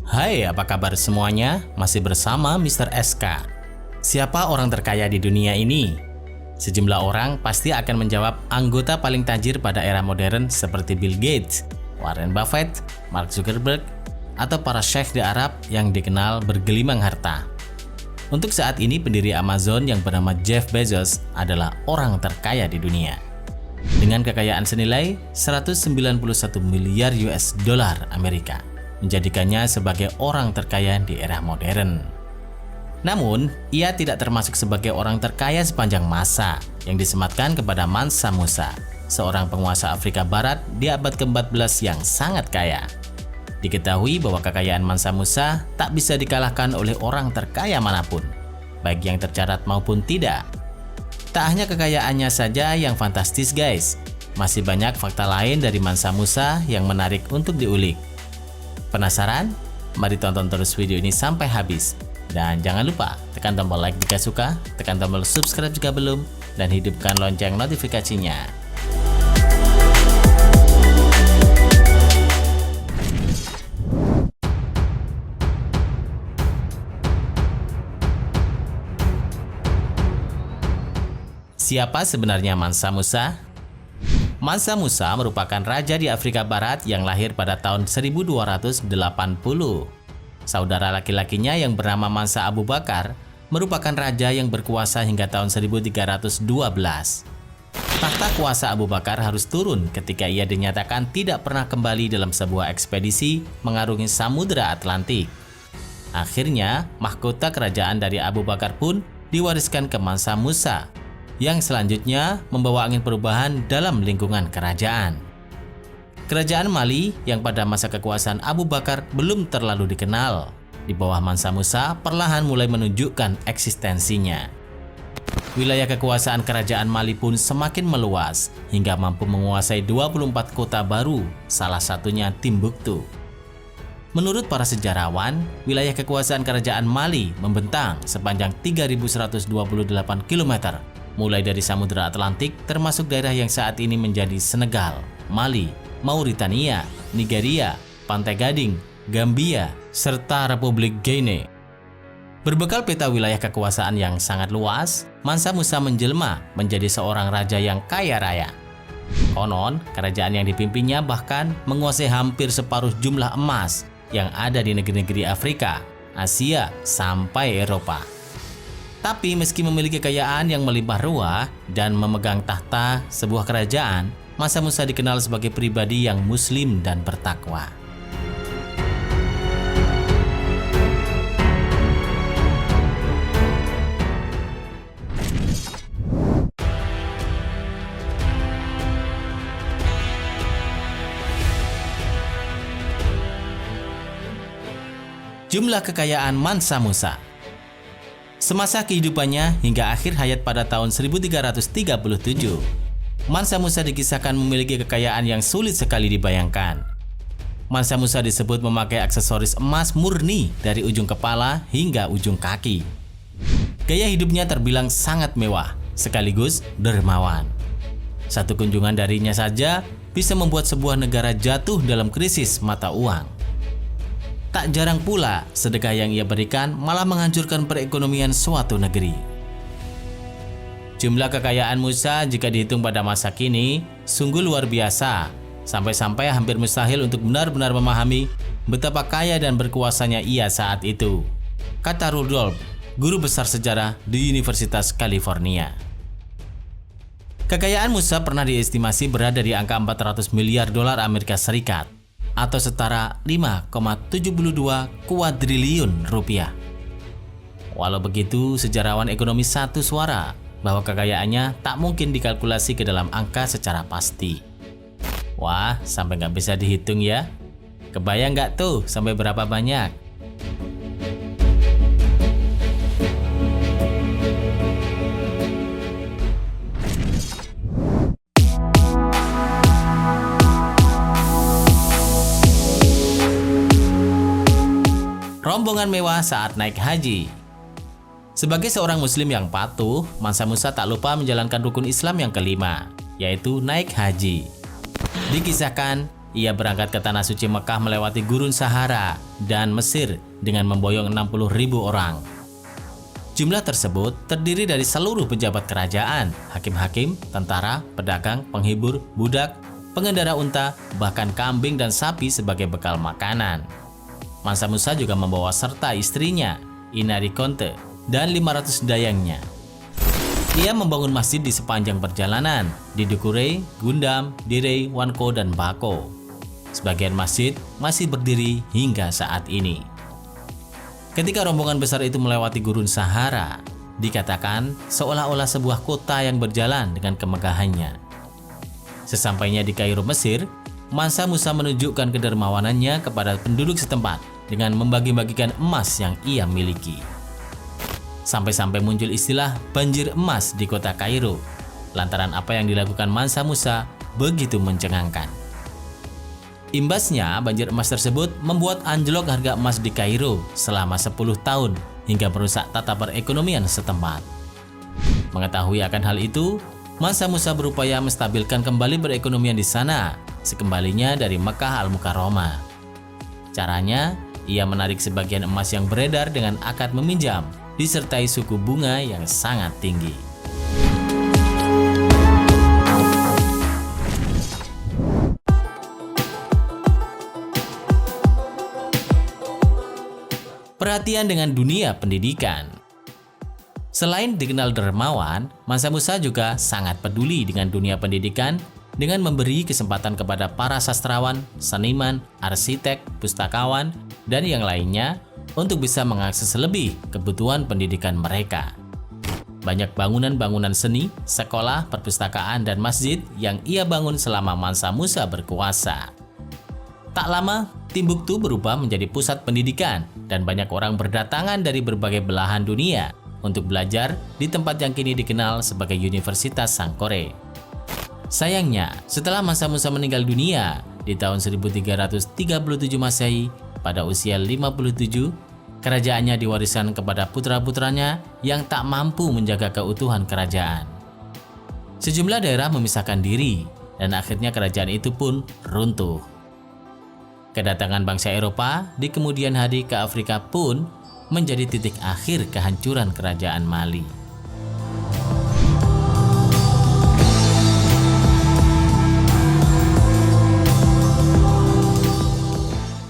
Hai, apa kabar semuanya? Masih bersama Mr. SK. Siapa orang terkaya di dunia ini? Sejumlah orang pasti akan menjawab anggota paling tajir pada era modern seperti Bill Gates, Warren Buffett, Mark Zuckerberg, atau para syekh di Arab yang dikenal bergelimang harta. Untuk saat ini pendiri Amazon yang bernama Jeff Bezos adalah orang terkaya di dunia. Dengan kekayaan senilai 191 miliar US dollar Amerika, menjadikannya sebagai orang terkaya di era modern. Namun, ia tidak termasuk sebagai orang terkaya sepanjang masa yang disematkan kepada Mansa Musa, seorang penguasa Afrika Barat di abad ke-14 yang sangat kaya. Diketahui bahwa kekayaan Mansa Musa tak bisa dikalahkan oleh orang terkaya manapun, baik yang tercatat maupun tidak. Tak hanya kekayaannya saja yang fantastis guys, masih banyak fakta lain dari Mansa Musa yang menarik untuk diulik. Penasaran? Mari tonton terus video ini sampai habis. Dan jangan lupa tekan tombol like jika suka, tekan tombol subscribe jika belum, dan hidupkan lonceng notifikasinya. Siapa sebenarnya Mansa Musa? Mansa Musa merupakan raja di Afrika Barat yang lahir pada tahun 1280. Saudara laki-lakinya yang bernama Mansa Abu Bakar merupakan raja yang berkuasa hingga tahun 1312. Tahta kuasa Abu Bakar harus turun ketika ia dinyatakan tidak pernah kembali dalam sebuah ekspedisi mengarungi Samudra Atlantik. Akhirnya, mahkota kerajaan dari Abu Bakar pun diwariskan ke Mansa Musa, yang selanjutnya membawa angin perubahan dalam lingkungan kerajaan. Kerajaan Mali yang pada masa kekuasaan Abu Bakar belum terlalu dikenal, di bawah Mansa Musa perlahan mulai menunjukkan eksistensinya. Wilayah kekuasaan kerajaan Mali pun semakin meluas hingga mampu menguasai 24 kota baru, salah satunya Timbuktu. Menurut para sejarawan, wilayah kekuasaan kerajaan Mali membentang sepanjang 3.128 km, mulai dari Samudra Atlantik termasuk daerah yang saat ini menjadi Senegal, Mali, Mauritania, Nigeria, Pantai Gading, Gambia, serta Republik Guinea. Berbekal peta wilayah kekuasaan yang sangat luas, Mansa Musa menjelma menjadi seorang raja yang kaya raya. Konon, kerajaan yang dipimpinnya bahkan menguasai hampir separuh jumlah emas yang ada di negeri-negeri Afrika, Asia, sampai Eropa. Tapi meski memiliki kekayaan yang melimpah ruah dan memegang tahta sebuah kerajaan, Mansa Musa dikenal sebagai pribadi yang muslim dan bertakwa. Jumlah kekayaan Mansa Musa. Semasa kehidupannya hingga akhir hayat pada tahun 1337, Mansa Musa dikisahkan memiliki kekayaan yang sulit sekali dibayangkan. Mansa Musa disebut memakai aksesoris emas murni dari ujung kepala hingga ujung kaki. Gaya hidupnya terbilang sangat mewah, sekaligus dermawan. Satu kunjungan darinya saja bisa membuat sebuah negara jatuh dalam krisis mata uang. Tak jarang pula, sedekah yang ia berikan malah menghancurkan perekonomian suatu negeri. Jumlah kekayaan Musa jika dihitung pada masa kini sungguh luar biasa, sampai-sampai hampir mustahil untuk benar-benar memahami betapa kaya dan berkuasanya ia saat itu, kata Rudolph, guru besar sejarah di Universitas California. Kekayaan Musa pernah diestimasi berada di angka 400 miliar dolar Amerika Serikat, atau setara 5,72 kuadriliun rupiah. Walau begitu, sejarawan ekonomi satu suara bahwa kekayaannya tak mungkin dikalkulasi ke dalam angka secara pasti. Wah, sampai nggak bisa dihitung ya? Kebayang nggak tuh sampai berapa banyak? Rombongan mewah saat naik haji. Sebagai seorang muslim yang patuh, Mansa Musa tak lupa menjalankan rukun Islam yang kelima, yaitu naik haji. Dikisahkan, ia berangkat ke Tanah Suci Mekah melewati Gurun Sahara dan Mesir dengan memboyong 60.000 orang. Jumlah tersebut terdiri dari seluruh pejabat kerajaan, hakim-hakim, tentara, pedagang, penghibur, budak, pengendara unta, bahkan kambing dan sapi sebagai bekal makanan. Mansa Musa juga membawa serta istrinya, Inari Konte, dan 500 dayangnya. Ia membangun masjid di sepanjang perjalanan di Dukure, Gundam, Direi, Wanko, dan Bako. Sebagian masjid masih berdiri hingga saat ini. Ketika rombongan besar itu melewati Gurun Sahara, dikatakan seolah-olah sebuah kota yang berjalan dengan kemegahannya. Sesampainya di Kairo, Mesir, Mansa Musa menunjukkan kedermawanannya kepada penduduk setempat dengan membagi-bagikan emas yang ia miliki. Sampai-sampai muncul istilah banjir emas di kota Kairo, lantaran apa yang dilakukan Mansa Musa begitu mencengangkan. Imbasnya, banjir emas tersebut membuat anjlok harga emas di Kairo selama 10 tahun hingga merusak tata perekonomian setempat. Mengetahui akan hal itu, Mansa Musa berupaya menstabilkan kembali perekonomian di sana sekembalinya dari Mekah Al-Mukarramah. Caranya, ia menarik sebagian emas yang beredar dengan akad meminjam disertai suku bunga yang sangat tinggi. Perhatian dengan dunia pendidikan. Selain dikenal dermawan, Mansa Musa juga sangat peduli dengan dunia pendidikan dengan memberi kesempatan kepada para sastrawan, seniman, arsitek, pustakawan, dan yang lainnya untuk bisa mengakses lebih kebutuhan pendidikan mereka. Banyak bangunan-bangunan seni, sekolah, perpustakaan, dan masjid yang ia bangun selama Mansa Musa berkuasa. Tak lama, Timbuktu berubah menjadi pusat pendidikan dan banyak orang berdatangan dari berbagai belahan dunia untuk belajar di tempat yang kini dikenal sebagai Universitas Sankore. Sayangnya, setelah Mansa Musa meninggal dunia di tahun 1337 Masehi pada usia 57, kerajaannya diwariskan kepada putra-putranya yang tak mampu menjaga keutuhan kerajaan. Sejumlah daerah memisahkan diri dan akhirnya kerajaan itu pun runtuh. Kedatangan bangsa Eropa di kemudian hari ke Afrika pun menjadi titik akhir kehancuran kerajaan Mali.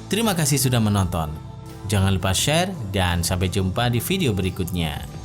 Terima kasih sudah menonton. Jangan lupa share dan sampai jumpa di video berikutnya.